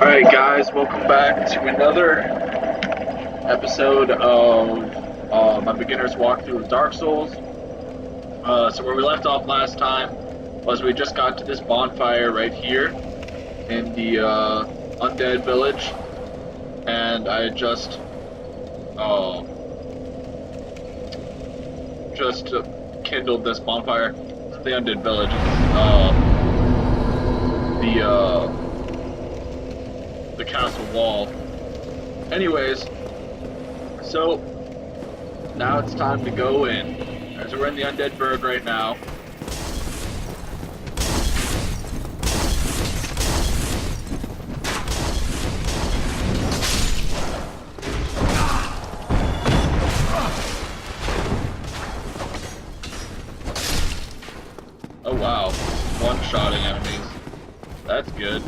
Alright guys, welcome back to another episode of my beginner's walkthrough of Dark Souls. So where we left off last time was we just got to this bonfire right here in the undead village, and I just kindled this bonfire. It's the undead village. The castle wall. Anyways, so now it's time to go in. So we're in the undead burg right now. Oh wow, one-shotting enemies. That's good.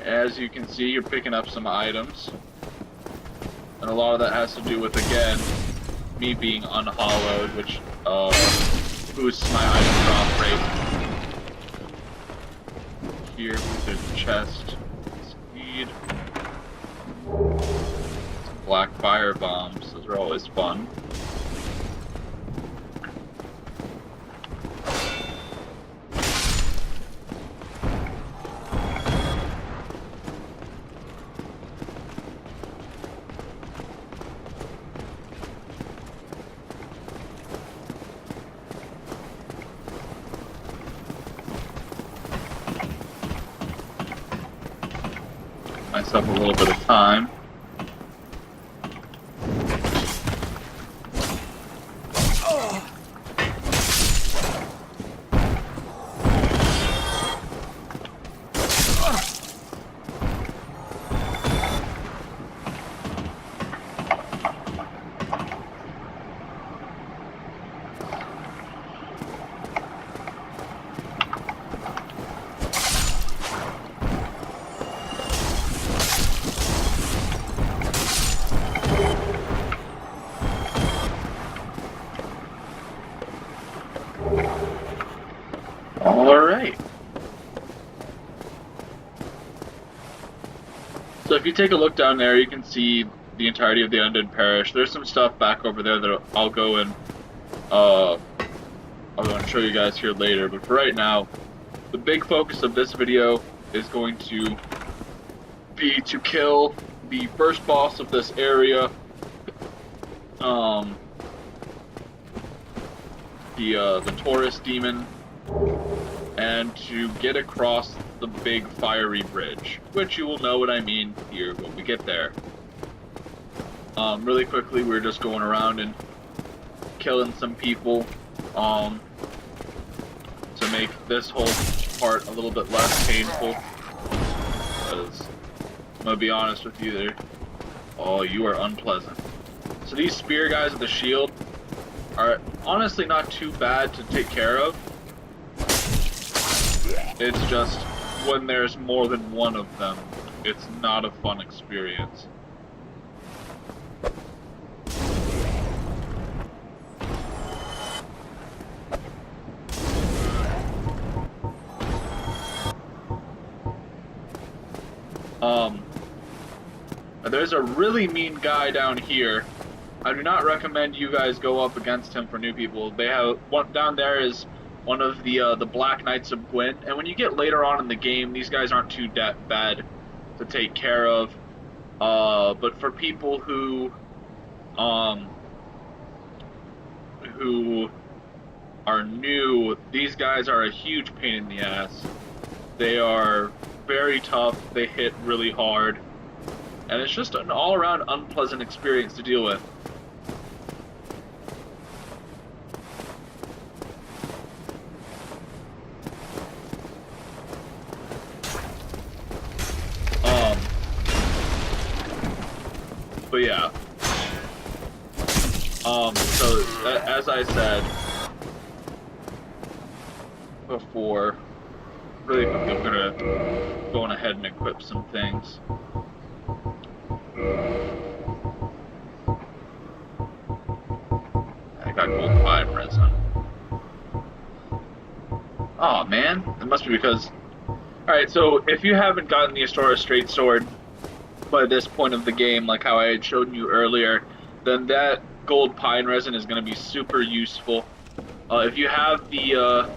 As you can see, you're picking up some items, and a lot of that has to do with, again, me being unhollowed, which boosts my item drop rate. Here, there's a chest, speed, some black fire bombs. Those are always fun. Myself a little bit of time. Alright. So if you take a look down there, you can see the entirety of the Undead Parish. There's some stuff back over there that I'll go and show you guys here later. But for right now, the big focus of this video is going to be to kill the first boss of this area. The Taurus demon, and to get across the big fiery bridge, which you will know what I mean here when we get there. Really quickly, we're just going around and killing some people to make this whole part a little bit less painful. Because I'm gonna be honest with you, you are unpleasant. So these spear guys with the shield are honestly not too bad to take care of. It's just when there's more than one of them, it's not a fun experience. There's a really mean guy down here. I do not recommend you guys go up against him for new people. They have one down there is one of the Black Knights of Gwyn, and when you get later on in the game, these guys aren't too bad to take care of. But for people who are new, these guys are a huge pain in the ass. They are very tough. They hit really hard, and it's just an all-around unpleasant experience to deal with. But yeah. So as I said before, really quickly, I'm gonna go on ahead and equip some things. I got Oh man, it must be because... Alright, so if you haven't gotten the Astora Straight Sword by this point of the game, like how I had shown you earlier, then that gold pine resin is going to be super useful. If you have the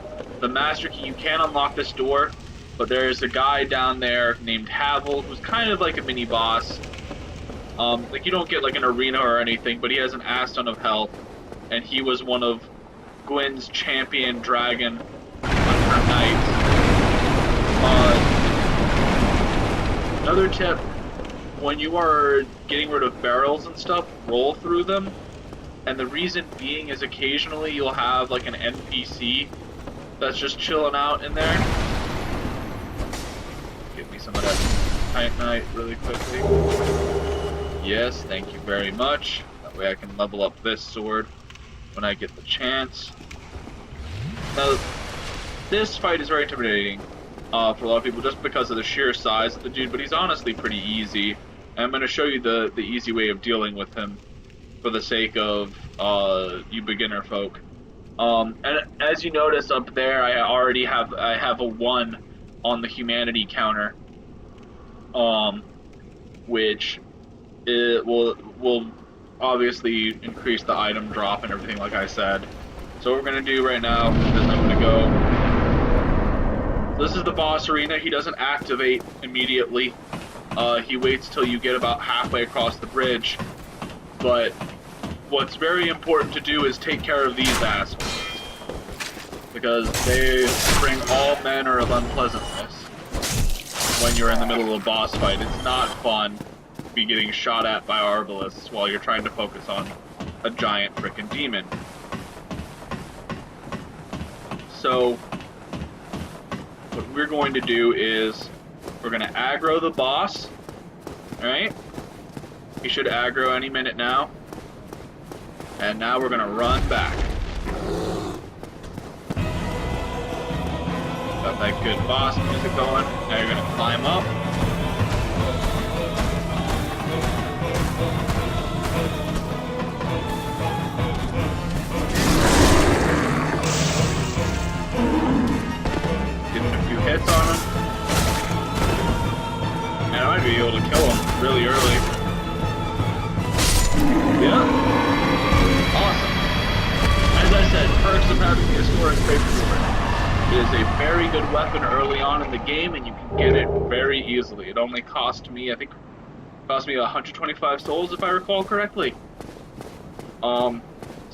master key, you can unlock this door, but there's a guy down there named Havel who's kind of like a mini boss. Like you don't get like an arena or anything, but he has an ass ton of health, and he was one of Gwyn's champion dragon hunter knights. Another tip: when you are getting rid of barrels and stuff, roll through them. And the reason being is occasionally you'll have like an NPC that's just chilling out in there. Give me some of that titanite really quickly. Yes, thank you very much. That way I can level up this sword when I get the chance. Now, this fight is very intimidating for a lot of people just because of the sheer size of the dude, but he's honestly pretty easy. And I'm going to show you the easy way of dealing with him for the sake of you beginner folk. And as you notice up there, I have a 1 on the humanity counter, which it will obviously increase the item drop and everything, like I said. So what we're gonna do right now is I'm gonna go. This is the boss arena. He doesn't activate immediately. He waits till you get about halfway across the bridge. But what's very important to do is take care of these assholes, because they bring all manner of unpleasantness when you're in the middle of a boss fight. It's not fun to be getting shot at by arbalists while you're trying to focus on a giant frickin' demon. So what we're going to do is we're going to aggro the boss. Alright? He should aggro any minute now. And now we're going to run back. Got that good boss music going. Now you're going to climb up. Getting a few hits on him. And I might be able to kill him really early. Yeah. Awesome. As I said, perks of having the Astora Straight Sword. It is a very good weapon early on in the game, and you can get it very easily. It only cost me, I think, 125 souls, if I recall correctly. So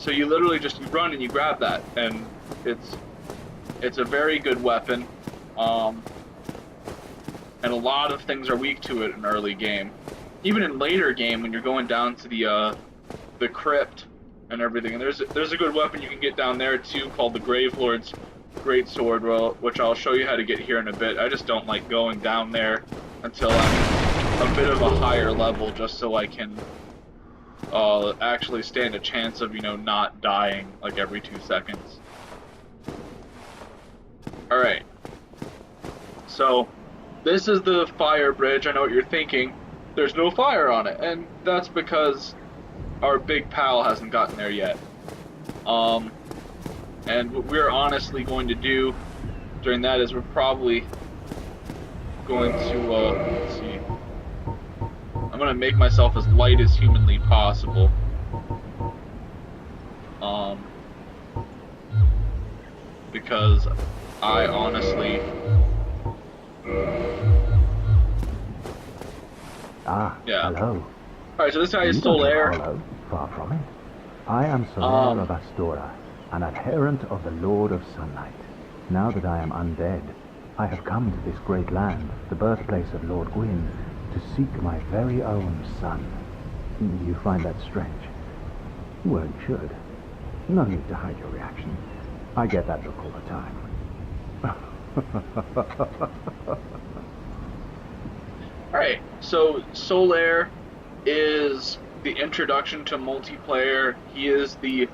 you literally just run and you grab that, and it's a very good weapon. And a lot of things are weak to it in early game. Even in later game, when you're going down to the crypt and everything, and there's a good weapon you can get down there too, called the Gravelord's Great Sword, which I'll show you how to get here in a bit. I just don't like going down there until I'm a bit of a higher level, just so I can actually stand a chance of, not dying like every 2 seconds. Alright. So, this is the fire bridge. I know what you're thinking. There's no fire on it, and that's because our big pal hasn't gotten there yet. And what we're honestly going to do during that is we're probably going to, let's see. I'm going to make myself as light as humanly possible. Because I honestly... Yeah. Hello. Alright, so this guy is Solaire. Hollow, far from it. I am Solaire of Astora, an adherent of the Lord of Sunlight. Now that I am undead, I have come to this great land, the birthplace of Lord Gwyn, to seek my very own son. You find that strange? Well, you should. No need to hide your reaction. I get that look all the time. Alright, so Solaire is the introduction to multiplayer. He is the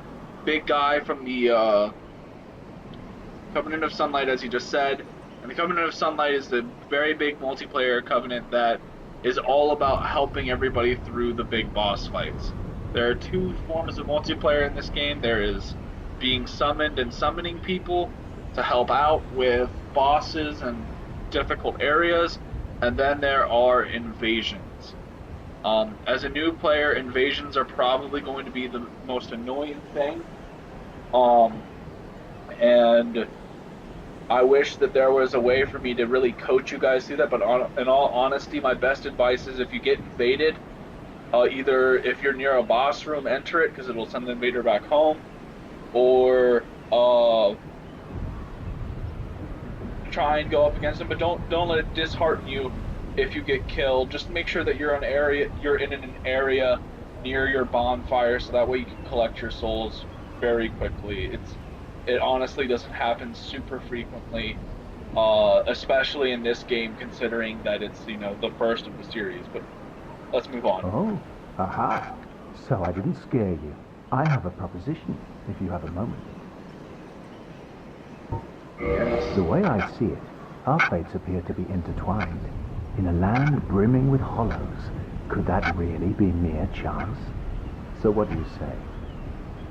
big guy from the Covenant of Sunlight, as you just said. And the Covenant of Sunlight is the very big multiplayer covenant that is all about helping everybody through the big boss fights. There are 2 forms of multiplayer in this game. There is being summoned and summoning people, to help out with bosses and difficult areas, and then there are invasions. As a new player, invasions are probably going to be the most annoying thing. And I wish that there was a way for me to really coach you guys through that, but in all honesty, my best advice is if you get invaded, either if you're near a boss room, enter it, because it'll send the invader back home, or try and go up against them, but don't let it dishearten you if you get killed. Just make sure that you're in an area near your bonfire, so that way you can collect your souls very quickly. It honestly doesn't happen super frequently, especially in this game, considering that it's the first of the series. But let's move on. Oh, aha. So I didn't scare you. I have a proposition, if you have a moment. Yes. The way I see it, our fates appear to be intertwined. In a land brimming with hollows, could that really be mere chance? So what do you say?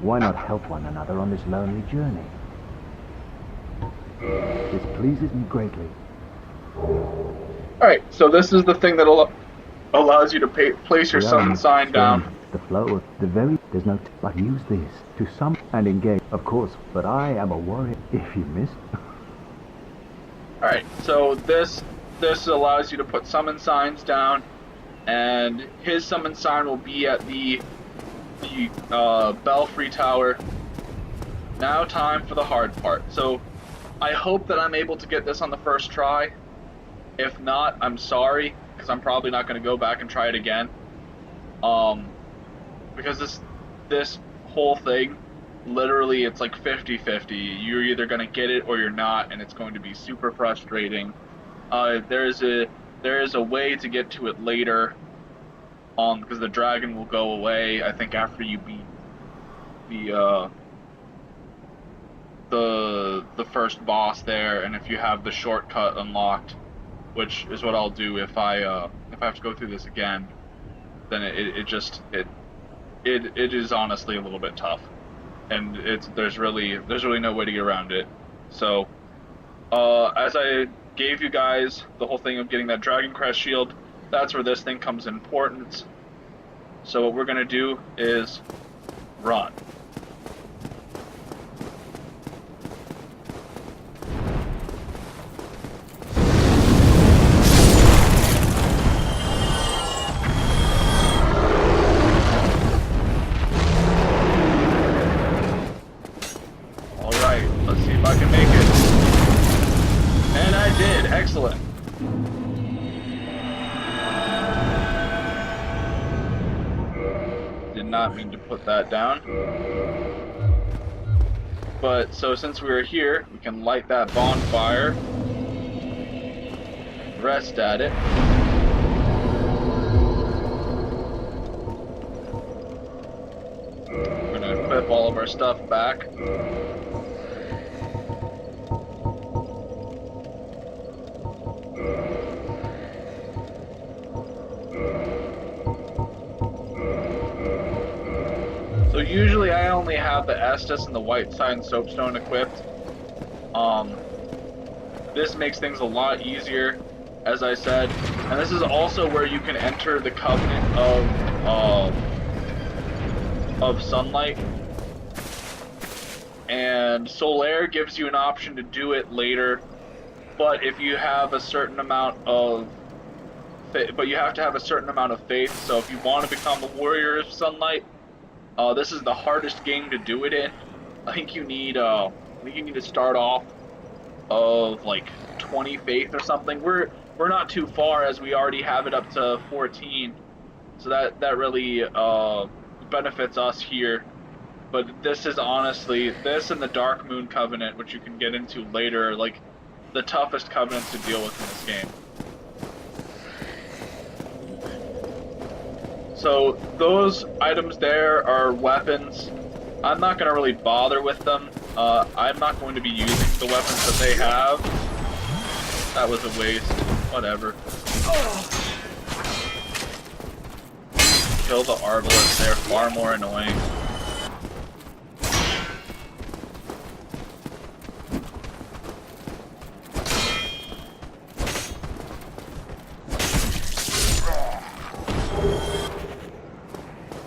Why not help one another on this lonely journey? This pleases me greatly. Alright, so this is the thing that allows you to place your summon sign down. The flow of the there's no but use this to sum and engage, of course, but I am a warrior if you miss. Alright, so this allows you to put summon signs down, and his summon sign will be at the Belfry Tower. Now time for the hard part. So I hope that I'm able to get this on the first try. If not, I'm sorry, because I'm probably not going to go back and try it again. Because this whole thing, literally, it's like 50-50. You're either going to get it or you're not, and it's going to be super frustrating. There is a way to get to it later, because the dragon will go away, I think, after you beat the first boss there, and if you have the shortcut unlocked, which is what I'll do if I have to go through this again, then it is honestly a little bit tough, and there's really no way to get around it. So as I gave you guys the whole thing of getting that Dragon Crest shield, that's where this thing comes in importance. So what we're gonna do is run. Excellent. Did not mean to put that down. But, so since we're here, we can light that bonfire. Rest at it. We're gonna equip all of our stuff back. So usually I only have the Estus and the White Sign Soapstone equipped. This makes things a lot easier, as I said. And this is also where you can enter the Covenant of Sunlight. And Solaire gives you an option to do it later, but if you have a certain amount of you have to have a certain amount of faith. So if you want to become a Warrior of Sunlight, this is the hardest game to do it in. I think you need to start off of like 20 faith or something. We're not too far, as we already have it up to 14, so that really benefits us here. But this is honestly, this and the Dark Moon Covenant, which you can get into later, like the toughest covenants to deal with in this game. So those items there are weapons. I'm not going to really bother with them. I'm not going to be using the weapons that they have. That was a waste. Whatever. Kill the Arbalists. They're far more annoying.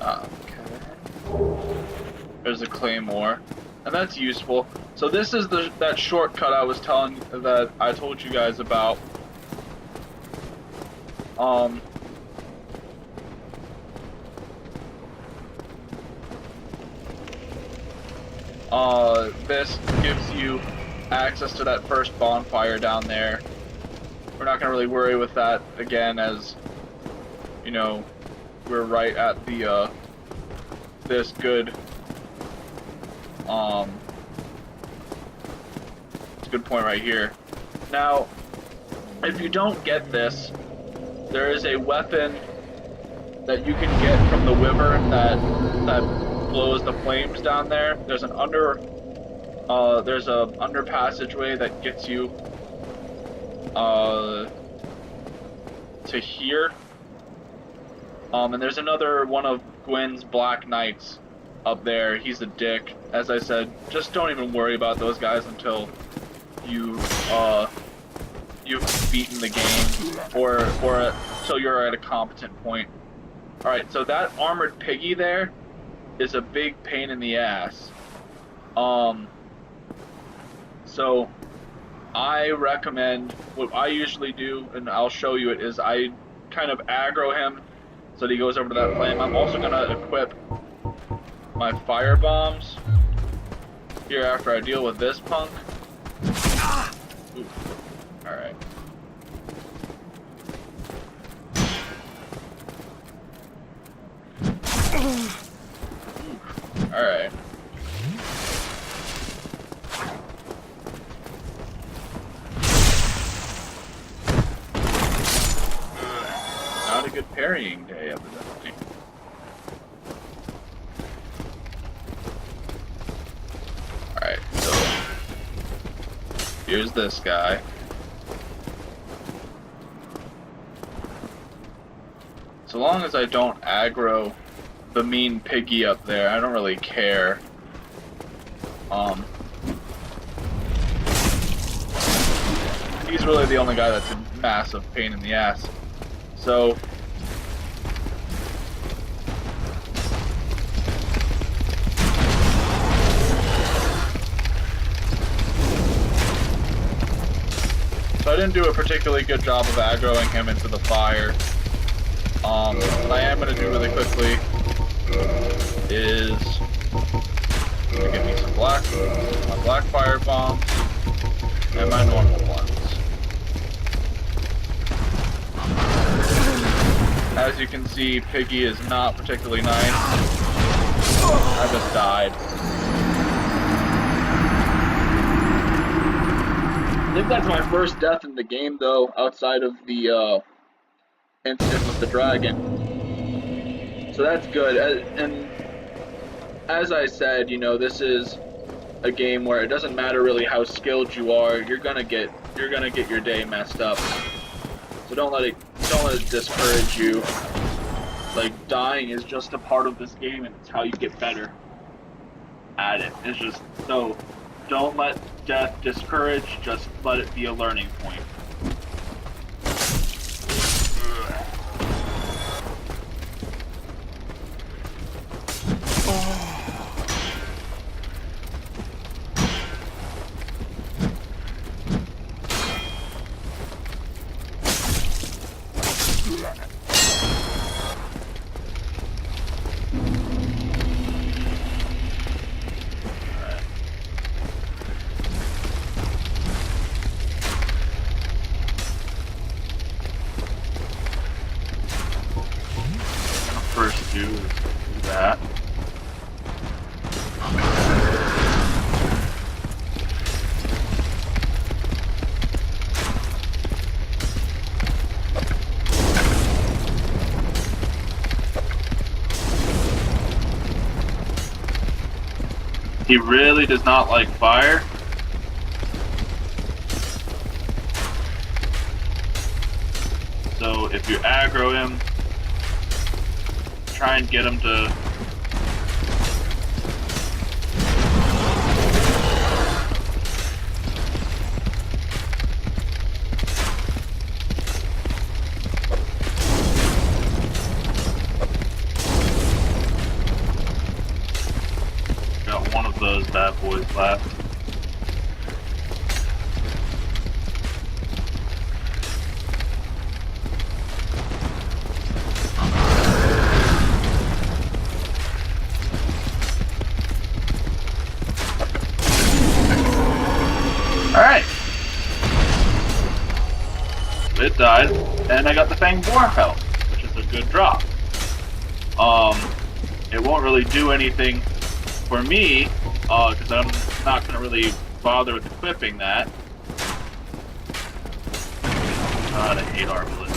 Okay. There's a claymore, and that's useful. So this is that shortcut I was that I told you guys about. This gives you access to that first bonfire down there. We're not gonna really worry with that again, as you know, we're right at the this good it's a good point right here. Now, if you don't get this, there is a weapon that you can get from the wyvern that blows the flames down there. There's an under passageway that gets you to here. And there's another one of Gwyn's Black Knights up there. He's a dick. As I said, just don't even worry about those guys until you've beaten the game, or until you're at a competent point. Alright, so that armored piggy there is a big pain in the ass. So I recommend, what I usually do, and I'll show you it, is I kind of aggro him so that he goes over to that flame. I'm also going to equip my fire bombs here after I deal with this punk. Ooh. Alright. Alright. Not a good parrying day, evidently. Alright, so here's this guy. So long as I don't aggro the mean piggy up there, I don't really care. He's really the only guy that's a massive pain in the ass. So I didn't do a particularly good job of aggroing him into the fire. What I am going to do really quickly is give me some my black fire bombs and my normal ones. As you can see, Piggy is not particularly nice. I just died. I think that's my first death in the game, though, outside of the incident with the dragon. So that's good. And as I said, you know, this is a game where it doesn't matter really how skilled you are. You're gonna get your day messed up. So don't let it discourage you. Like, dying is just a part of this game, and it's how you get better at it. It's just, so don't let death discourage, just let it be a learning point. First do that. He really does not like fire. So if you aggro him, try and get him to one of those bad boys left. Alright. It died, and I got the Fang Boar Pelt, which is a good drop. It won't really do anything for me, because I'm not going to really bother with equipping that. God, I hate arbalest.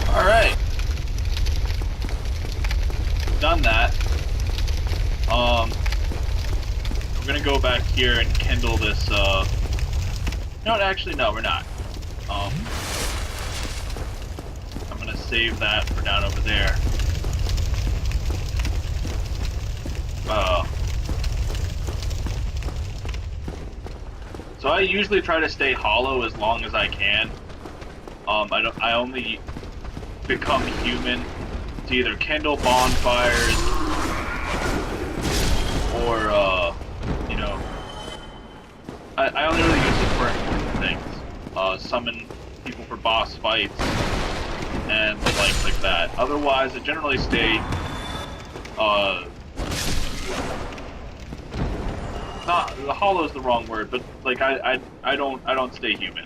Alright. Done that. We're gonna go back here and kindle this, no, actually, no, we're not. I'm gonna save that for down over there. So I usually try to stay hollow as long as I can. I only become human to either kindle bonfires or, you know, I only really use it for important things. Summon people for boss fights and the like that. Otherwise, I generally stay, not, hollow is the wrong word, but, like, I don't stay human.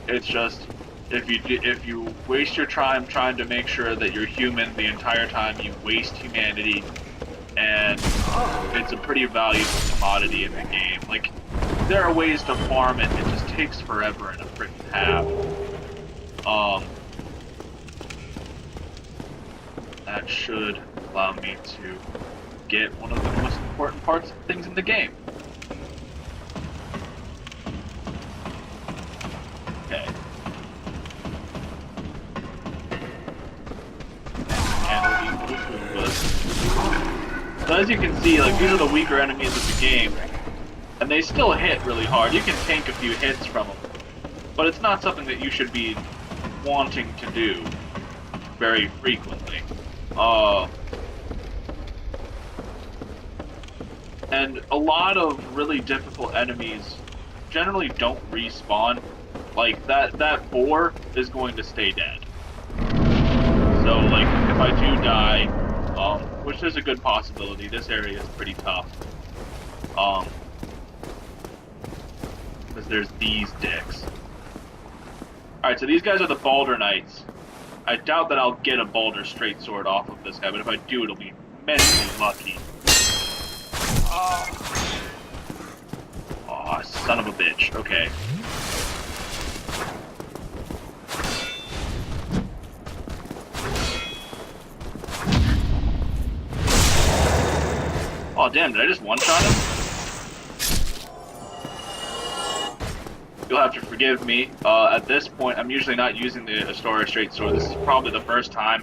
It's just, if you waste your time trying to make sure that you're human the entire time, you waste humanity, and it's a pretty valuable commodity in the game. Like, there are ways to farm it, it just takes forever and a freaking half. That should allow me to get one of the most important parts of things in the game. Okay. So as you can see, like, these are the weaker enemies of the game, and they still hit really hard. You can tank a few hits from them, but it's not something that you should be wanting to do very frequently. And a lot of really difficult enemies generally don't respawn. Like, that boar is going to stay dead. So, like, if I do die, which is a good possibility, this area is pretty tough. Because there's these dicks. Alright, so these guys are the Balder Knights. I doubt that I'll get a Balder straight sword off of this guy, but if I do, it'll be immensely lucky. Oh, son of a bitch. Okay. Oh, damn, did I just one-shot him? You'll have to forgive me. At this point, I'm usually not using the Astora straight sword. This is probably the first time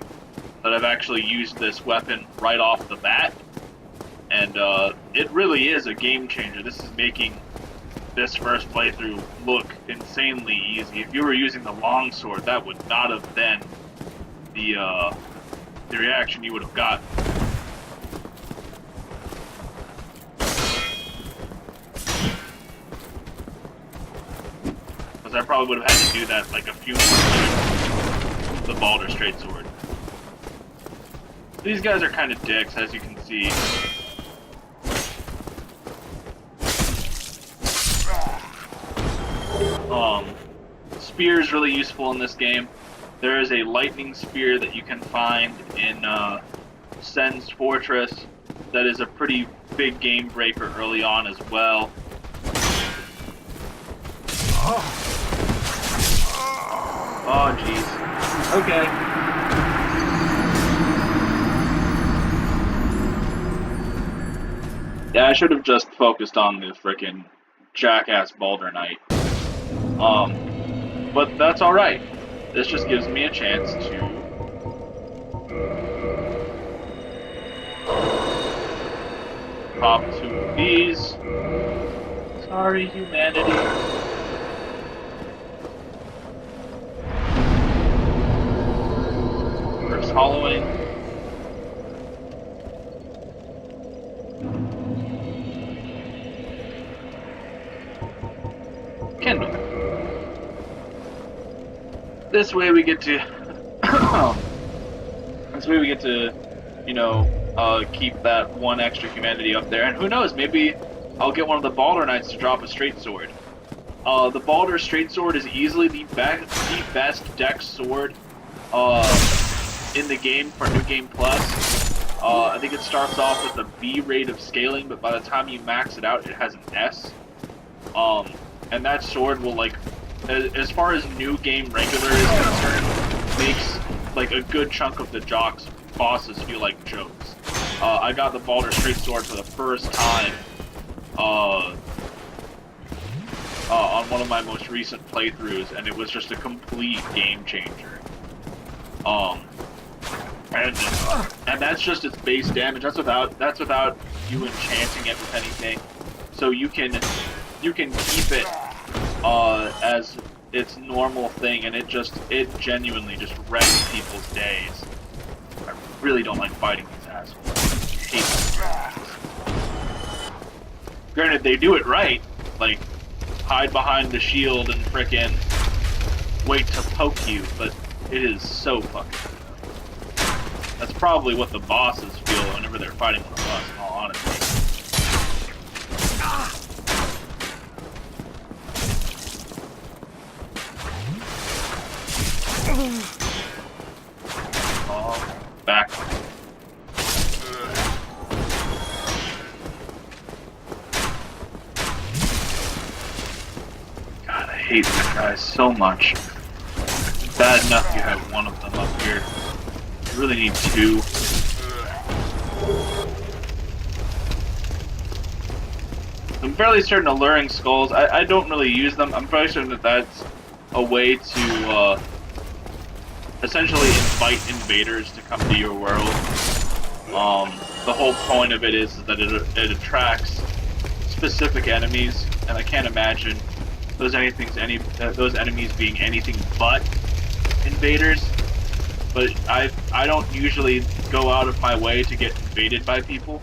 that I've actually used this weapon right off the bat. And it really is a game changer. This is making this first playthrough look insanely easy. If you were using the longsword, that would not have been the reaction you would have gotten. Because I probably would have had to do that like a few more times with the Balder straight sword. These guys are kind of dicks, as you can see. Spear is really useful in this game. There is a lightning spear that you can find in Sen's Fortress that is a pretty big game breaker early on as well. Oh, jeez. Okay. Yeah, I should have just focused on the frickin' jackass Baldur Knight. But that's alright. This just gives me a chance to pop 2 of these. Sorry, humanity. First hollowing. Kindle. This way we get to you know, keep that 1 extra humanity up there. And who knows, maybe I'll get one of the Baldur Knights to drop a straight sword. The Baldur straight sword is easily the best dex sword in the game for New Game Plus. I think it starts off with a B rate of scaling, but by the time you max it out, it has an S. And that sword will, like, as far as New Game regular is concerned, makes like a good chunk of the jocks bosses feel like jokes. I got the Baldur straight sword for the first time on one of my most recent playthroughs, and it was just a complete game changer. And that's just its base damage. That's without you enchanting it with anything. So you can keep it as its normal thing, and it genuinely just wrecks people's days. I really don't like fighting these assholes. I hate these assholes. Granted, they do it right, like hide behind the shield and frickin' wait to poke you, but it is so fucking good. That's probably what the bosses feel whenever they're fighting one of us, in all honesty. Oh, back. God, I hate these guys so much. It's bad enough you have one of them up here. You really need 2. I'm fairly certain alluring skulls. I don't really use them. I'm fairly certain that that's a way to essentially invite invaders to come to your world. The whole point of it is that it attracts specific enemies, and I can't imagine those enemies being anything but invaders. But I don't usually go out of my way to get invaded by people,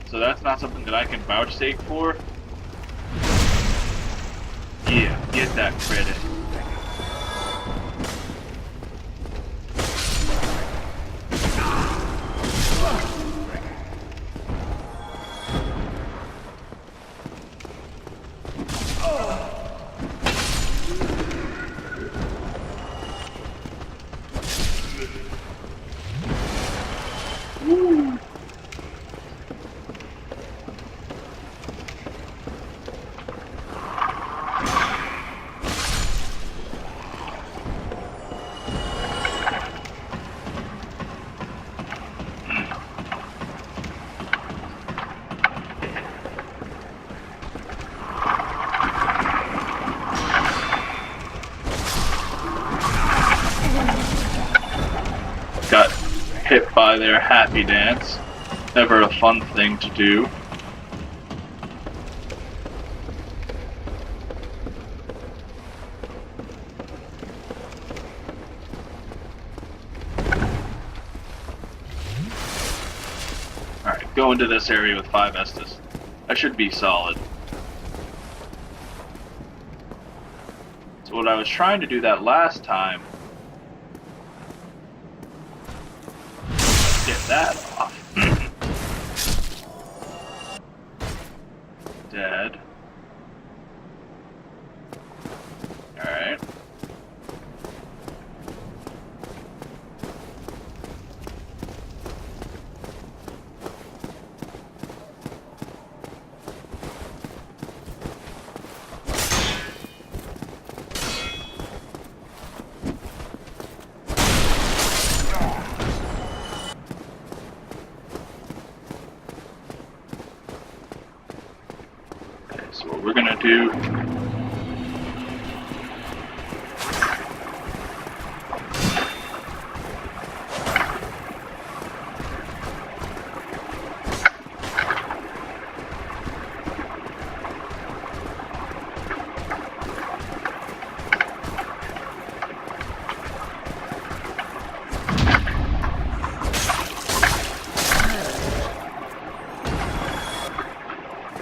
so that's not something that I can vouchsafe for. Yeah, get that credit. Got hit by their happy dance. Never a fun thing to do. Alright, go into this area with 5 Estus. I should be solid. So what I was trying to do that last time, get that off. Dead. Alright. So what we're gonna do.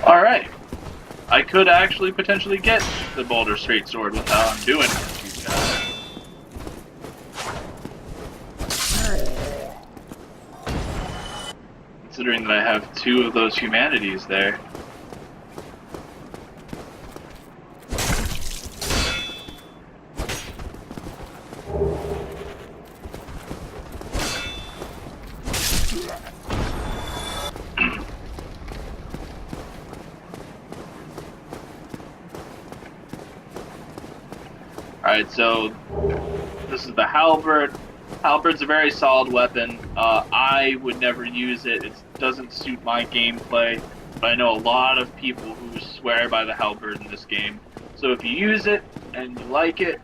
Alright. I could actually potentially get the Boulder Straight Sword with how I'm doing it. Considering that I have 2 of those humanities there. Alright, so this is the halberd. Halberd's a very solid weapon. I would never use it. It doesn't suit my gameplay, but I know a lot of people who swear by the halberd in this game. So if you use it and you like it,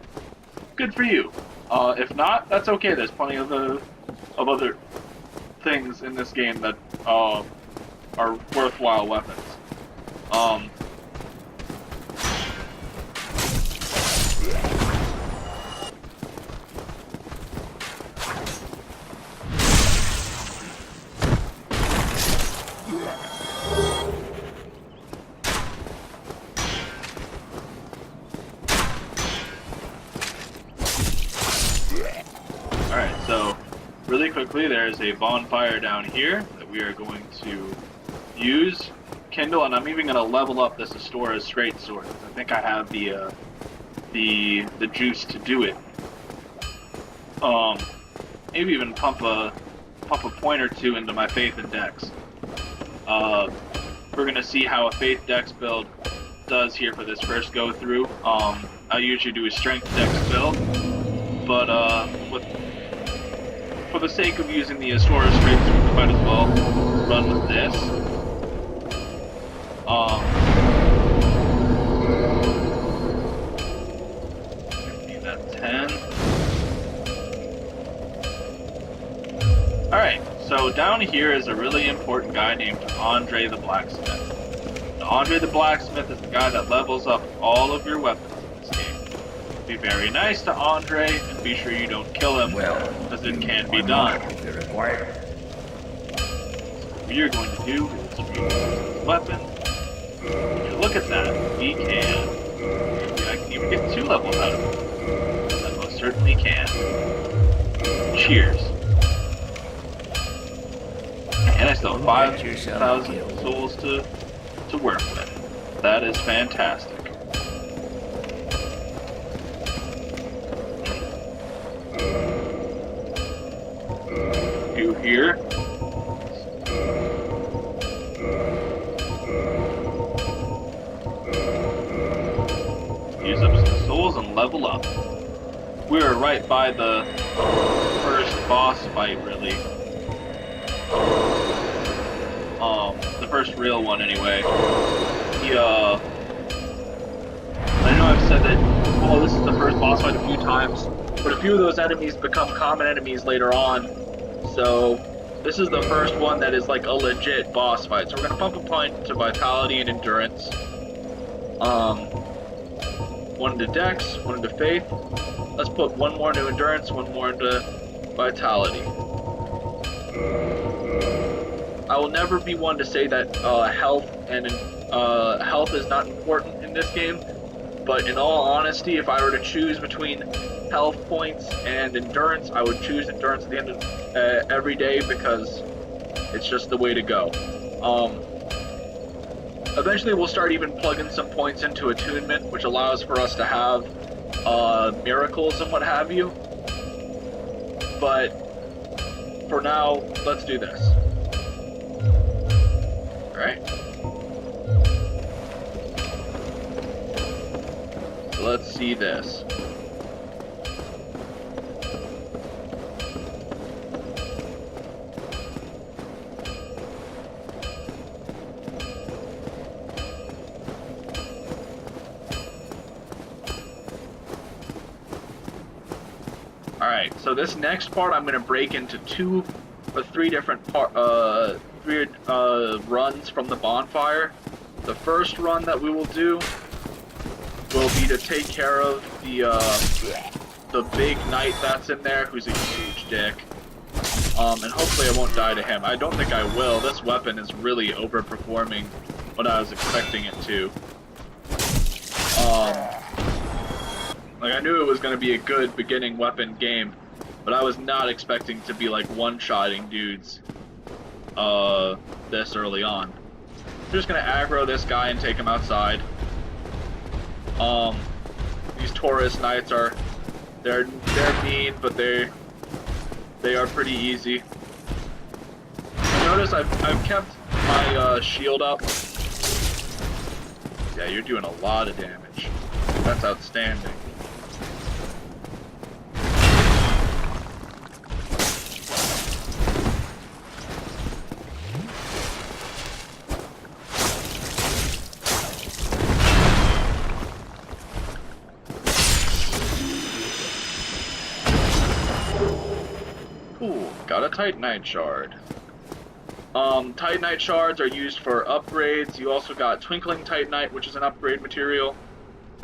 good for you. If not, that's okay. There's plenty of other things in this game that are worthwhile weapons. Alright, so really quickly, there's a bonfire down here that we are going to use, kindle, and I'm even going to level up this Astora straight sword. I think I have the juice to do it. Maybe even pump a point or 2 into my faith and dex. We're going to see how a faith dex build does here for this first go through. I usually do a strength dex build, but for the sake of using the Astora straight sword, we might as well run with this. Need that 10. Alright, so down here is a really important guy named Andre the Blacksmith. Now, Andre the Blacksmith is the guy that levels up all of your weapons in this game. Be very nice to Andre, and be sure you don't kill him, because it can be done. What we are going to do is use his weapon. Look at that, we can. Maybe I can even get 2 levels out of him. I most certainly can. Cheers. And I still have 5,000 souls to work with. That is fantastic. You here? Use up some souls and level up. We are right by the first boss fight, really. The first real one, anyway. I know I've said that, oh, this is the first boss fight a few times, but a few of those enemies become common enemies later on. So this is the first one that is like a legit boss fight. So we're gonna pump a point to vitality and endurance. 1 into dex, 1 into faith. Let's put 1 more into endurance, 1 more into vitality. I will never be one to say that health is not important in this game, but in all honesty, if I were to choose between health points and endurance, I would choose endurance at the end of every day, because it's just the way to go. Eventually we'll start even plugging some points into attunement, which allows for us to have miracles and what have you. But for now, let's do this. Alright. So let's see this. So this next part I'm gonna break into 2 or 3 different runs from the bonfire. The first run that we will do will be to take care of the big knight that's in there, who's a huge dick. And hopefully I won't die to him. I don't think I will. This weapon is really overperforming what I was expecting it to. Like, I knew it was going to be a good beginning weapon game, but I was not expecting to be, like, one-shotting dudes this early on. I'm just going to aggro this guy and take him outside. These Taurus knights are... They're mean, but they are pretty easy. Notice I've kept my shield up. Yeah, you're doing a lot of damage. That's outstanding. Ooh, got a Titanite shard. Titanite shards are used for upgrades. You also got Twinkling Titanite, which is an upgrade material.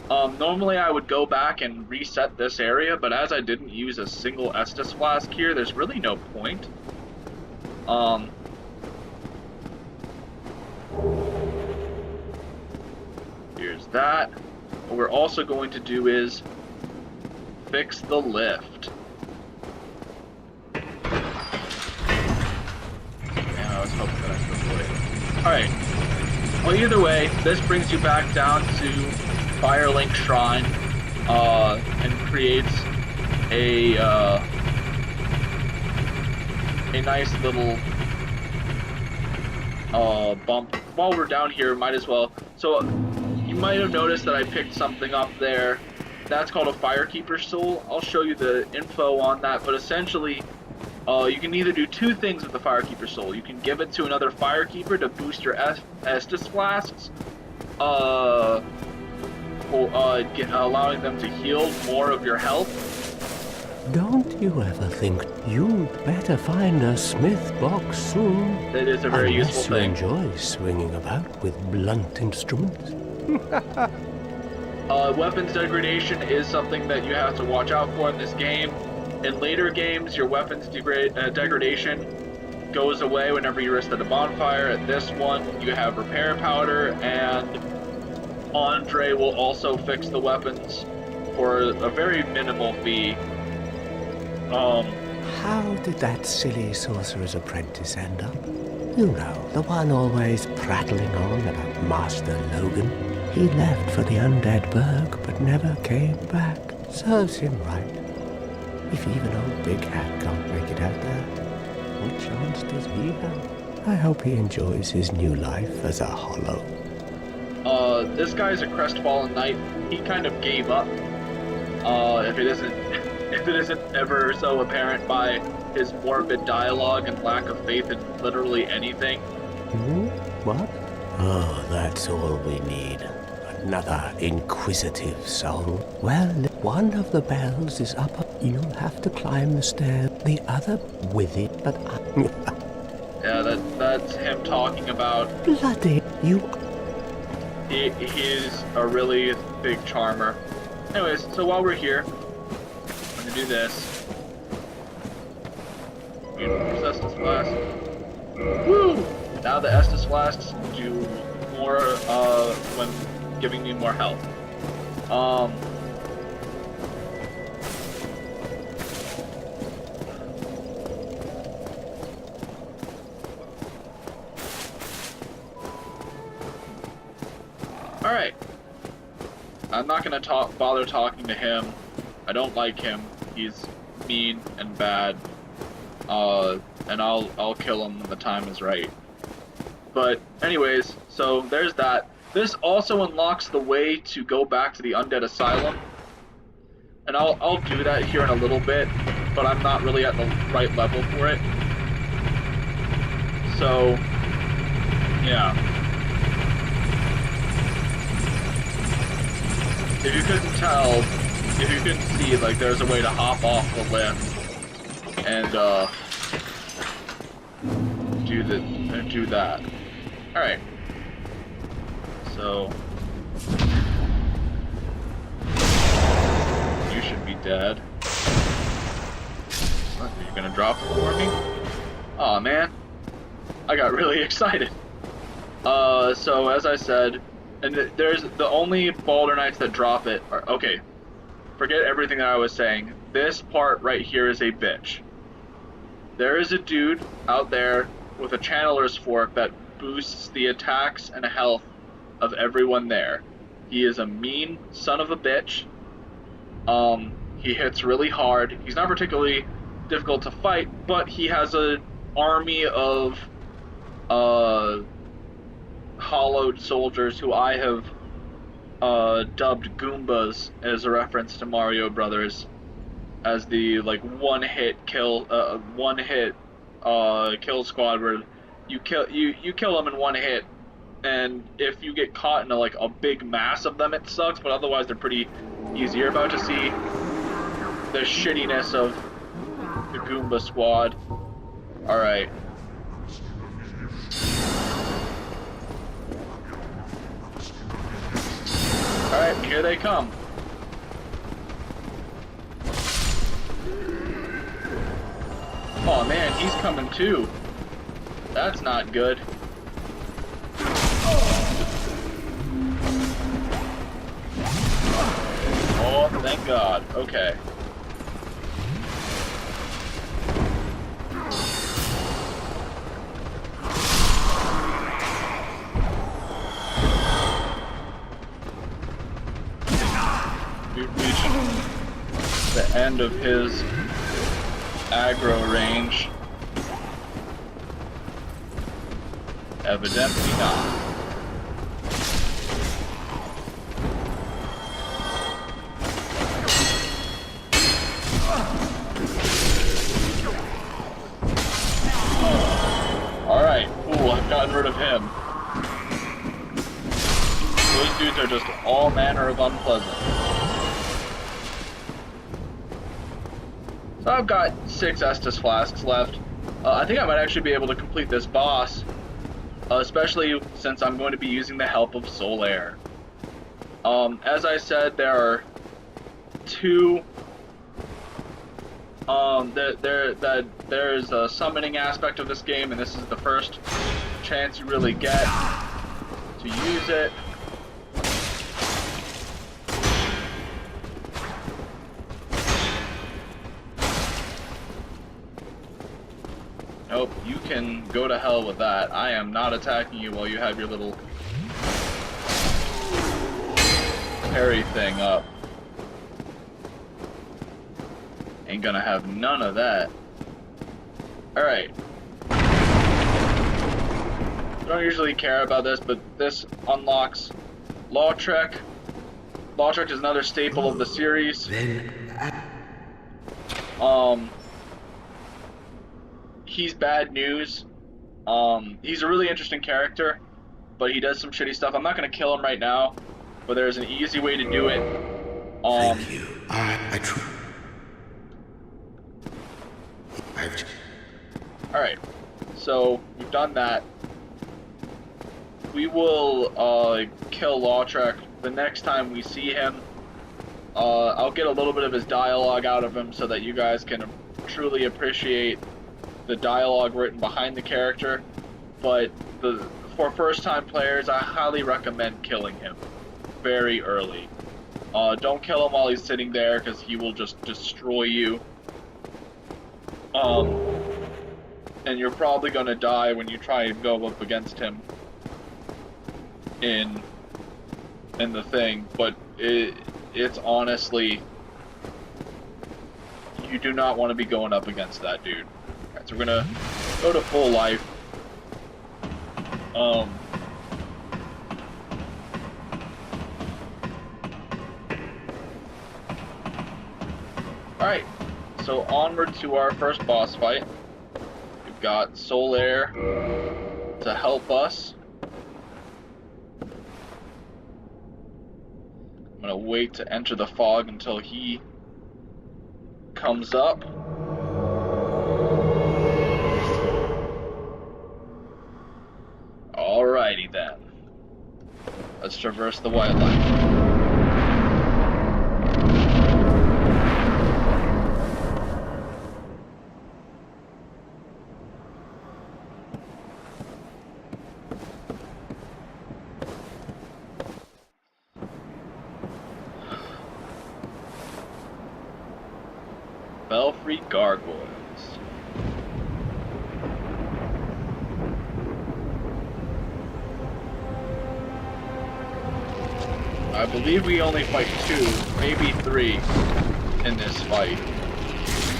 Normally I would go back and reset this area, but as I didn't use a single Estus flask here, there's really no point. Here's that. What we're also going to do is fix the lift. Alright, well either way, this brings you back down to Firelink Shrine, and creates a nice little, bump. While we're down here, might as well, so you might have noticed that I picked something up there. That's called a Firekeeper Soul. I'll show you the info on that, but essentially, you can either do 2 things with the Firekeeper Soul. You can give it to another Firekeeper to boost your Estus flasks, allowing them to heal more of your health. Don't you ever think you'd better find a smith box soon? That is a very useful thing. Unless you enjoy swinging about with blunt instruments. Weapons degradation is something that you have to watch out for in this game. In later games, your weapons degradation goes away whenever you rest at a bonfire. At this one, you have repair powder, and Andre will also fix the weapons for a very minimal fee. How did that silly sorcerer's apprentice end up? You know, the one always prattling on about Master Logan. He left for the undead burg, but never came back. Serves him right. If even old Big Hat can't make it out there, what chance does he have? I hope he enjoys his new life as a hollow. This guy's a crestfallen knight. He kind of gave up. If it isn't ever so apparent by his morbid dialogue and lack of faith in literally anything. What? Oh, that's all we need. Another inquisitive soul. Well, one of the bells is up. You'll have to climb the stairs. The other with it, but yeah, that's him talking about. Bloody you. He's a really big charmer. Anyways, so while we're here, I'm gonna do this. Estus flask. Woo! Now the Estus flasks do more when giving me more health. Alright. I'm not gonna bother talking to him. I don't like him. He's mean and bad. And I'll kill him when the time is right. But anyways, so there's that. This also unlocks the way to go back to the Undead Asylum. And I'll do that here in a little bit, but I'm not really at the right level for it. So, yeah. If you couldn't tell, if you couldn't see, like, there's a way to hop off the lift. and do that. All right. So you should be dead. What, are you gonna drop it for me? Aw, man. I got really excited. So as I said, and there's the only Baldur Knights that drop it are, okay, forget everything that I was saying. This part right here is a bitch. There is a dude out there with a Channeler's Fork that boosts the attacks and health of everyone there. He is a mean son of a bitch. He hits really hard. He's not particularly difficult to fight, but he has an army of hollowed soldiers who I have dubbed Goombas as a reference to Mario Brothers, as the like one hit kill squad where you kill them in one hit, and if you get caught in a big mass of them, it sucks, but otherwise they're pretty easy. You're about to see the shittiness of the Goomba squad. Alright. Alright, here they come. Oh man, he's coming too. That's not good. Oh, thank God. Okay. We've reached the end of his aggro range. Evidently not. Alright, ooh, I've gotten rid of him. Those dudes are just all manner of unpleasant. So I've got 6 Estus flasks left. I think I might actually be able to complete this boss, especially since I'm going to be using the help of Solaire. As I said, there are 2. There's a summoning aspect of this game, and this is the first chance you really get to use it. Nope, you can go to hell with that. I am not attacking you while you have your little parry thing up. Ain't gonna have none of that. Alright. I don't usually care about this, but this unlocks Lautrec. Lautrec is another staple of the series. He's bad news. He's a really interesting character, but he does some shitty stuff. I'm not gonna kill him right now, but there's an easy way to do it. Thank you. Alright, so we've done that. We will kill Lautrec the next time we see him. I'll get a little bit of his dialogue out of him so that you guys can truly appreciate the dialogue written behind the character. But for first-time players, I highly recommend killing him very early. Don't kill him while he's sitting there, because he will just destroy you. And you're probably gonna die when you try and go up against him in the thing, but it's honestly, you do not want to be going up against that dude. Alright, so we're gonna go to full life. Alright, so onward to our first boss fight. We've got Solaire to help us. I'm gonna wait to enter the fog until he comes up. Let's traverse the white line. Belfry Gargoyles. I believe we only fight 2, maybe 3 in this fight.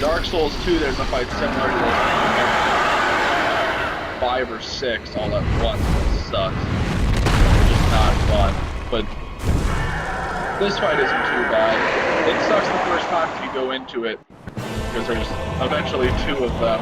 Dark Souls 2, there's a fight similar to this. 5 or 6 all at once. It sucks. Just not fun. But this fight isn't too bad. It sucks the first time if you go into it, because there's eventually 2 of them.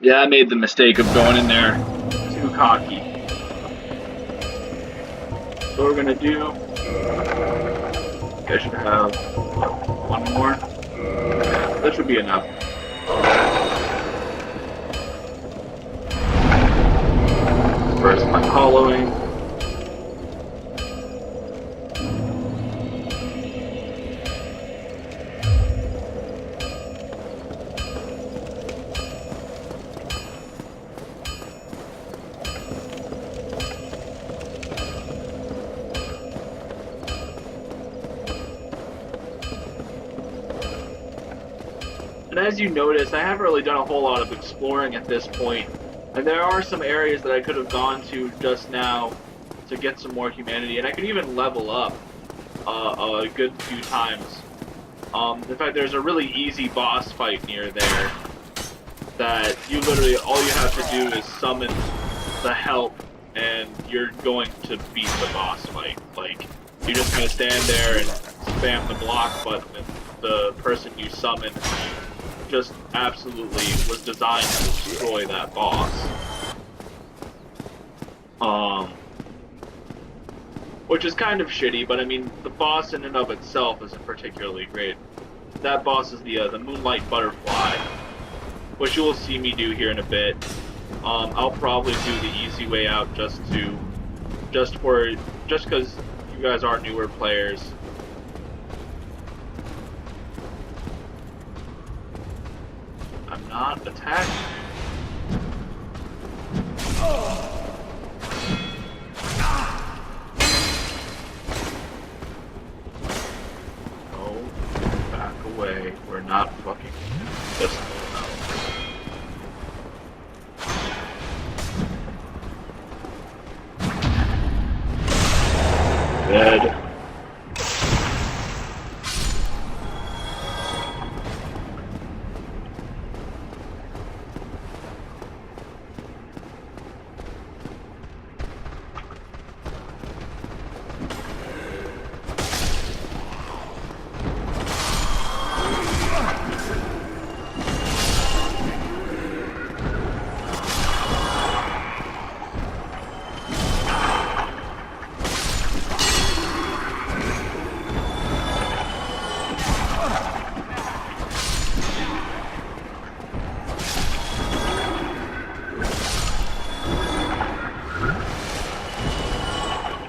Yeah, I made the mistake of going in there too cocky. So what we're gonna do, I should have one more. That should be enough. First, my hollowing. And as you notice, I haven't really done a whole lot of exploring at this point. And there are some areas that I could have gone to just now to get some more humanity. And I could even level up a good few times. In fact, there's a really easy boss fight near there that you literally, all you have to do is summon the help and you're going to beat the boss fight. Like, you're just going to stand there and spam the block button and the person you summon just absolutely was designed to destroy that boss. Which is kind of shitty, but I mean, the boss in and of itself isn't particularly great. That boss is the Moonlight Butterfly, which you will see me do here in a bit. I'll probably do the easy way out just because you guys are newer players. I'm not attacking. Oh, back away. We're not fucking just dead.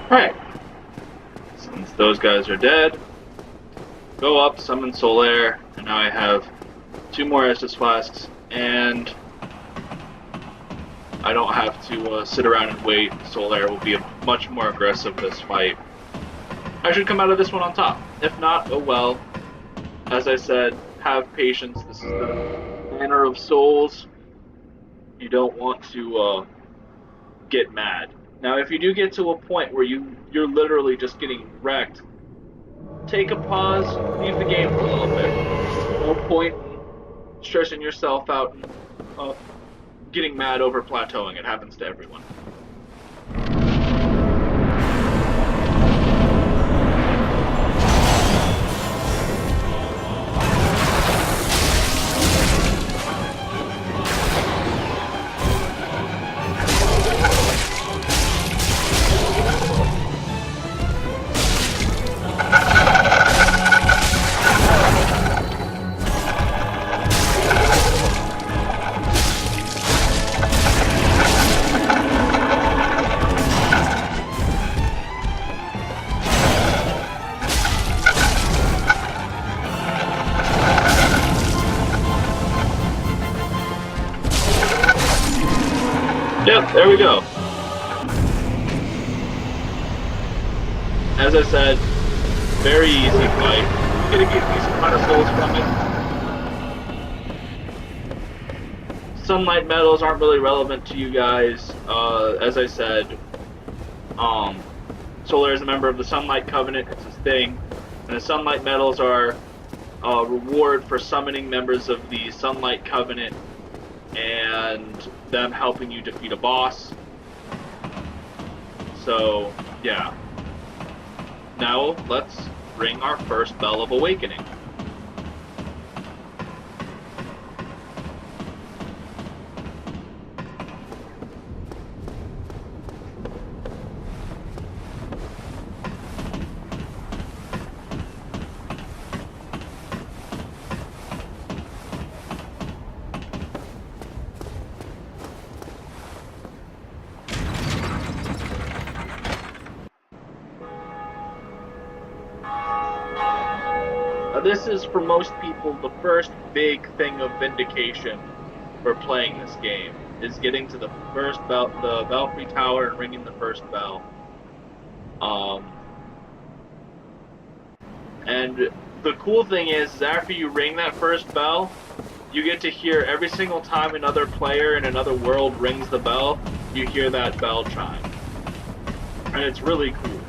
Alright, since those guys are dead, go up, summon Solaire, and now I have 2 more Estus Flasks, and I don't have to sit around and wait. Solaire will be much more aggressive this fight. I should come out of this one on top. If not, oh well. As I said, have patience. This is the Manor of Souls. You don't want to get mad. Now, if you do get to a point where you're literally just getting wrecked, take a pause, leave the game for a little bit. No point in stressing yourself out and getting mad over plateauing. It happens to everyone. Yep, there we go. As I said, very easy fight. I'm gonna get these hunter souls from it. Sunlight medals aren't really relevant to you guys. As I said, Solar is a member of the Sunlight Covenant. It's his thing. And the Sunlight medals are a reward for summoning members of the Sunlight Covenant and them helping you defeat a boss. So, yeah. Now, let's ring our first Bell of Awakening. This is, for most people, the first big thing of vindication for playing this game, is getting to the first bell, the Belfry Tower, and ringing the first bell. And the cool thing is after you ring that first bell, you get to hear every single time another player in another world rings the bell, you hear that bell chime. And it's really cool.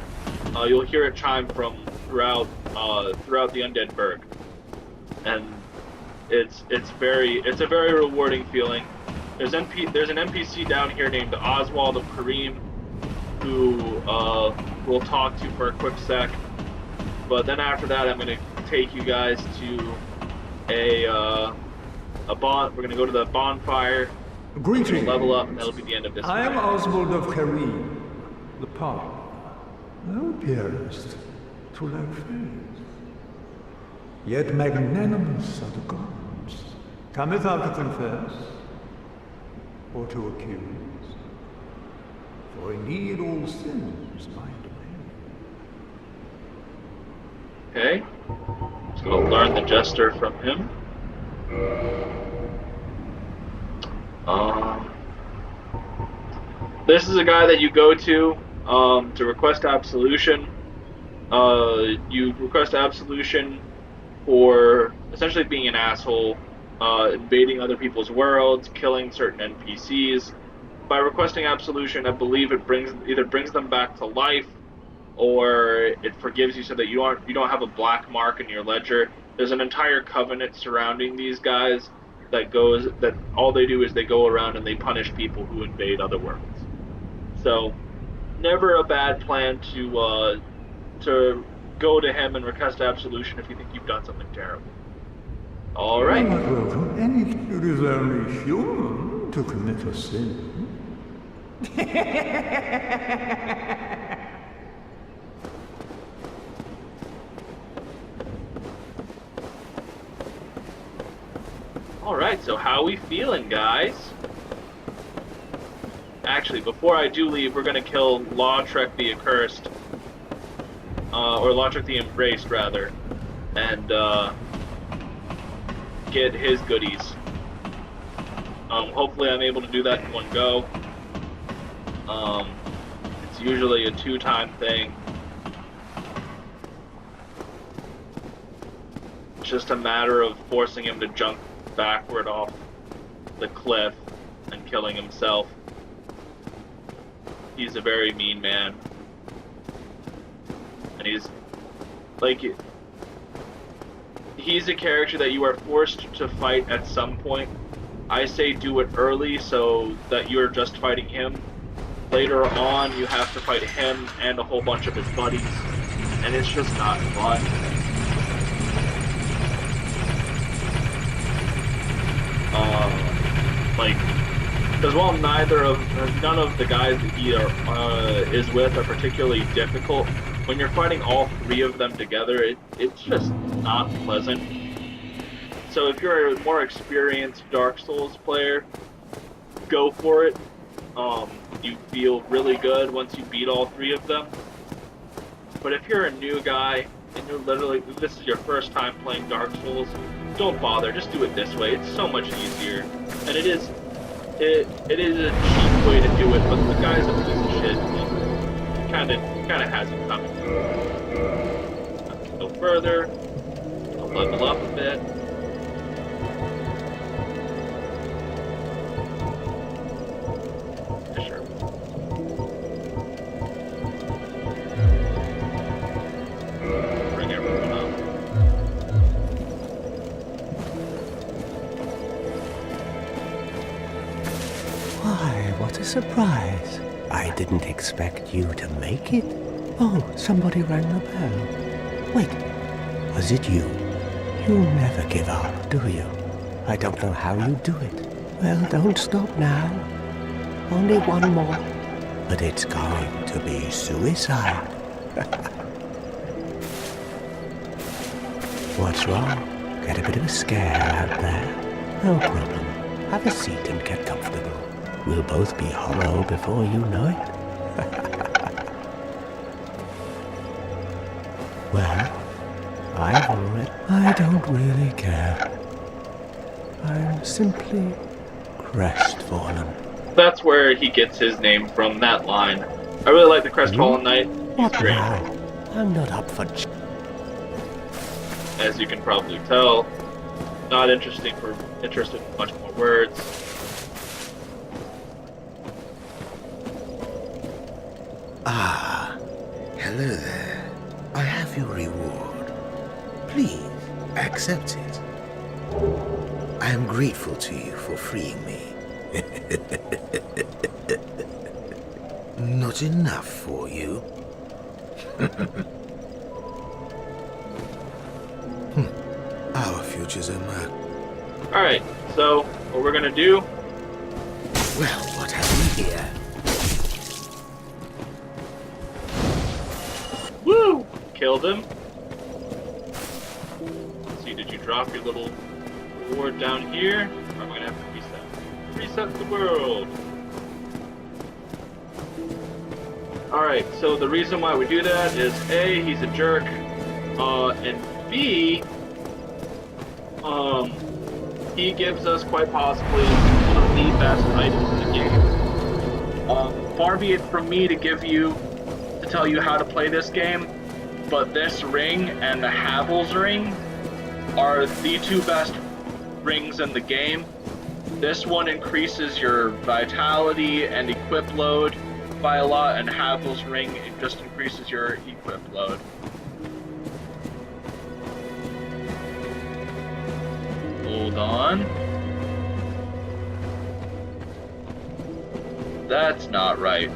You'll hear it chime from throughout the Undead Burg, and it's a very rewarding feeling. There's an NPC down here named Oswald of Kareem, who we'll talk to for a quick sec. But then after that, I'm gonna take you guys to a we're gonna go to the bonfire. Greetings. Level up, and that'll be the end of this. I am Oswald of Kareem, the Power. Thou appearest to lack faith, yet magnanimous are the gods. Cometh thou to confess, or to accuse? For indeed all sin is my domain. Okay, just gonna learn the Jester from him. This is a guy that you go to request absolution. You request absolution for essentially being an asshole, invading other people's worlds, killing certain NPCs. By requesting absolution, I believe it either brings them back to life, or it forgives you so that you don't have a black mark in your ledger. There's an entire covenant surrounding these guys that all they do is they go around and they punish people who invade other worlds. So, never a bad plan to go to him and request absolution if you think you've done something terrible. All right. You are not welcome. And it is only human to commit a sin. Alright, so how we feeling, guys? Actually, before I do leave, we're gonna kill Lautrec the Accursed. Or Lautrec the Embraced, rather. And, get his goodies. Hopefully I'm able to do that in one go. It's usually a 2-time thing. It's just a matter of forcing him to jump backward off the cliff and killing himself. He's a very mean man. And he's a character that you are forced to fight at some point I say do it early so that you're just fighting him. Later on, you have to fight him and a whole bunch of his buddies, and it's just not fun. Because while none of the guys that he is with are particularly difficult, when you're fighting all three of them together, it's just not pleasant. So if you're a more experienced Dark Souls player, go for it. You feel really good once you beat all three of them. But if you're a new guy and this is your first time playing Dark Souls, don't bother. Just do it this way. It's so much easier, and it is a cheap way to do it. But the guy's a piece of shit. He kind of has it coming. Let's go further. I'll level up a bit. Sure. Bring everyone up. Why, what a surprise. I didn't expect you to make it. Oh, somebody rang the bell. Wait, was it you? You never give up, do you? I don't know how you do it. Well, don't stop now. Only one more. But it's going to be suicide. What's wrong? Get a bit of a scare out there? No problem. Have a seat and get comfortable. We'll both be hollow before you know it. Well, I don't really care. I'm simply crestfallen. That's where he gets his name from, that line. I really like the Crestfallen Knight. He's What great. now? I'm not up for As you can probably tell, not interested in much more words. Ah, hello there. I have your reward. Please, accept it. I am grateful to you for freeing me. Not enough for you? Our futures are murky. Alright, so what we're gonna do, Well, what have we here? woo! Killed him. Let's see, did you drop your little reward down here? Or am I gonna have to reset? Reset the world! Alright, so the reason why we do that is A, he's a jerk, and B, he gives us quite possibly one of the best items in the game. Far be it from me to tell you how to play this game, but this ring and the Havel's ring are the two best rings in the game. This one increases your vitality and equip load by a lot, and Havel's ring, it just increases your equip load. Hold on. That's not right.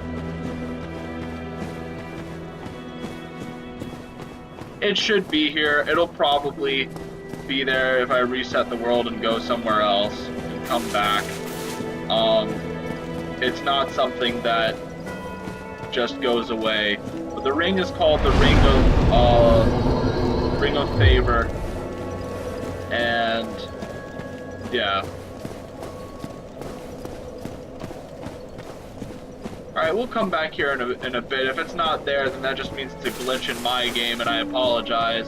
It should be here. It'll probably be there if I reset the world and go somewhere else and come back. It's not something that just goes away. But the ring is called the Ring of Favor. And yeah. Alright, we'll come back here in a bit. If it's not there, then that just means it's a glitch in my game, and I apologize.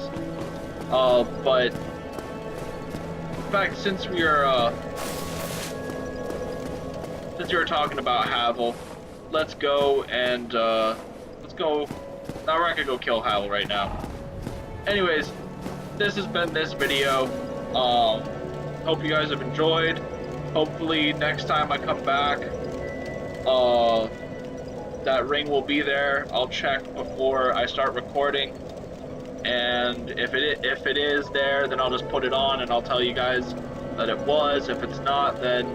But in fact, since we were talking about Havel, let's go and now we're not gonna go kill Havel right now. Anyways, this has been this video. Hope you guys have enjoyed. Hopefully next time I come back, that ring will be there. I'll check before I start recording, and if it is there, then I'll just put it on and I'll tell you guys that it was. If it's not, then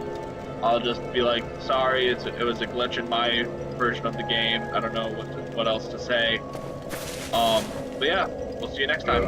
I'll just be like, sorry, it was a glitch in my version of the game. I don't know what else to say. But yeah, we'll see you next time.